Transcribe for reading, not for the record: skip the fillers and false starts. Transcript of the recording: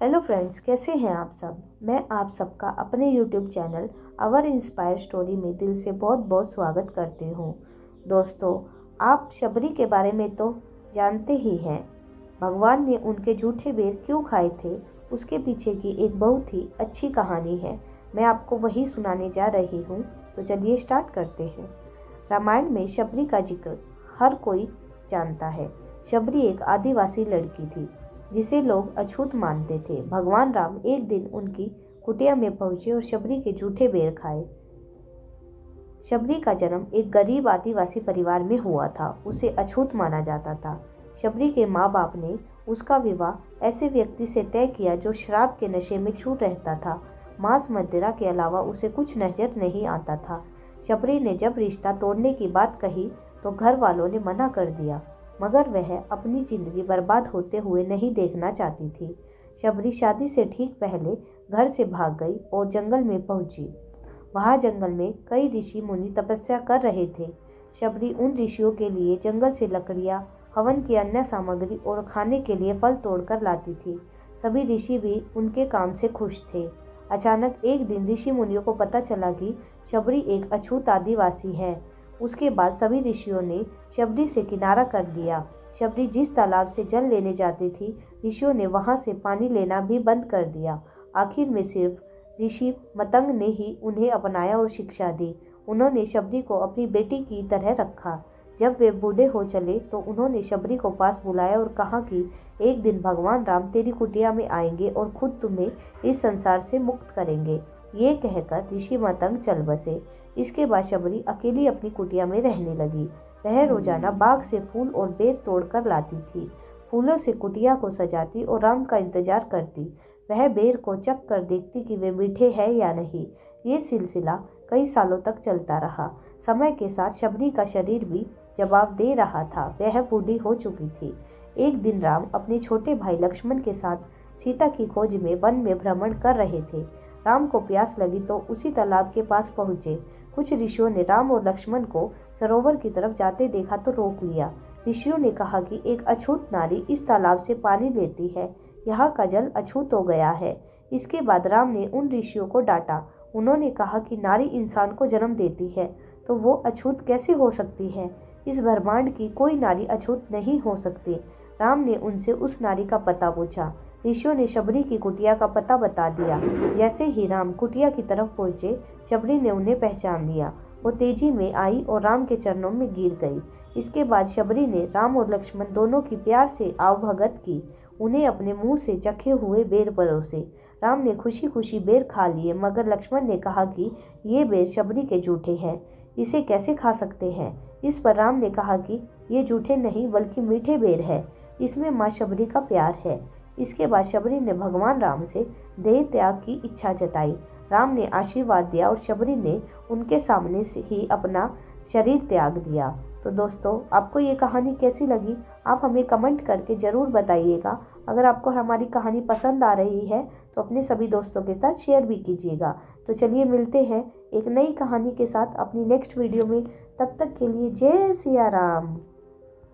Hello friends, कैसे हैं आप सब। मैं आप सबका अपने YouTube channel our inspire story में दिल से बहुत बहुत स्वागत करती हूँ। दोस्तों, आप शबरी के बारे में तो जानते ही हैं। भगवान ने उनके झूठे बेर क्यों खाए थे, उसके पीछे की एक बहुत ही अच्छी कहानी है। मैं आपको वही सुनाने जा रही हूँ, तो चलिए स्टार्ट करते हैं। रामायण में शबरी का जिक्र हर कोई जानता है। शबरी एक आदिवासी लड़की थी जिसे लोग अछूत मानते थे। भगवान राम एक दिन उनकी कुटिया में पहुंचे और शबरी के झूठे बेर खाए। शबरी का जन्म एक गरीब आदिवासी परिवार में हुआ था। उसे अछूत माना जाता था। शबरी के माँ बाप ने उसका विवाह ऐसे व्यक्ति से तय किया जो शराब के नशे में चूर रहता था। मांस मदिरा के अलावा उसे कुछ नजर नहीं आता था। शबरी ने जब रिश्ता तोड़ने की बात कही तो घर वालों ने मना कर दिया, मगर वह अपनी जिंदगी बर्बाद होते हुए नहीं देखना चाहती थी। शबरी शादी से ठीक पहले घर से भाग गई और जंगल में पहुंची। वहां जंगल में कई ऋषि मुनि तपस्या कर रहे थे। शबरी उन ऋषियों के लिए जंगल से लकड़ियां, हवन की अन्य सामग्री और खाने के लिए फल तोड़कर लाती थी। सभी ऋषि भी उनके काम से खुश थे। अचानक एक दिन ऋषि मुनियों को पता चला कि शबरी एक अछूत आदिवासी है। उसके बाद सभी ऋषियों ने शबरी से किनारा कर लिया। शबरी जिस तालाब से जल लेने जाती थी, ऋषियों ने वहां से पानी लेना भी बंद कर दिया। आखिर में सिर्फ ऋषि मतंग ने ही उन्हें अपनाया और शिक्षा दी। उन्होंने शबरी को अपनी बेटी की तरह रखा। जब वे बूढ़े हो चले तो उन्होंने शबरी को पास बुलाया और कहा कि एक दिन भगवान राम तेरी कुटिया में आएंगे और खुद तुम्हें इस संसार से मुक्त करेंगे। ये कहकर ऋषि मतंग चल बसे। इसके बाद शबरी अकेली अपनी कुटिया में रहने लगी। वह रोजाना बाग से फूल और बेर तोड़कर लाती थी। फूलों से कुटिया को सजाती और राम का इंतजार करती। वह बेर को चख कर देखती कि वे मीठे हैं या नहीं। ये सिलसिला कई सालों तक चलता रहा। समय के साथ शबरी का शरीर भी जवाब दे रहा था। वह बूढ़ी हो चुकी थी। एक दिन राम अपने छोटे भाई लक्ष्मण के साथ सीता की खोज में वन में भ्रमण कर रहे थे। राम को प्यास लगी तो उसी तालाब के पास पहुंचे। कुछ ऋषियों ने राम और लक्ष्मण को सरोवर की तरफ जाते देखा तो रोक लिया। ऋषियों ने कहा कि एक अछूत नारी इस तालाब से पानी लेती है। यहाँ का जल अछूत हो गया है। इसके बाद राम ने उन ऋषियों को डांटा। उन्होंने कहा कि नारी इंसान को जन्म देती है तो वो अछूत कैसे हो सकती है। इस ब्रह्मांड की कोई नारी अछूत नहीं हो सकती। राम ने उनसे उस नारी का पता पूछा। ऋषियों ने शबरी की कुटिया का पता बता दिया। जैसे ही राम कुटिया की तरफ पहुंचे, शबरी ने उन्हें पहचान लिया। वो तेजी में आई और राम के चरणों में गिर गई। इसके बाद शबरी ने राम और लक्ष्मण दोनों की प्यार से आवभगत की। उन्हें अपने मुंह से चखे हुए बेर परोसे। राम ने खुशी खुशी बेर खा लिए, मगर लक्ष्मण ने कहा कि ये बेर शबरी के जूठे हैं, इसे कैसे खा सकते हैं। इस पर राम ने कहा कि ये जूठे नहीं बल्कि मीठे बेर है, इसमें माँ शबरी का प्यार है। इसके बाद शबरी ने भगवान राम से देह त्याग की इच्छा जताई। राम ने आशीर्वाद दिया और शबरी ने उनके सामने से ही अपना शरीर त्याग दिया। तो दोस्तों, आपको ये कहानी कैसी लगी, आप हमें कमेंट करके ज़रूर बताइएगा। अगर आपको हमारी कहानी पसंद आ रही है तो अपने सभी दोस्तों के साथ शेयर भी कीजिएगा। तो चलिए मिलते हैं एक नई कहानी के साथ अपनी नेक्स्ट वीडियो में। तब तक के लिए जय सिया राम।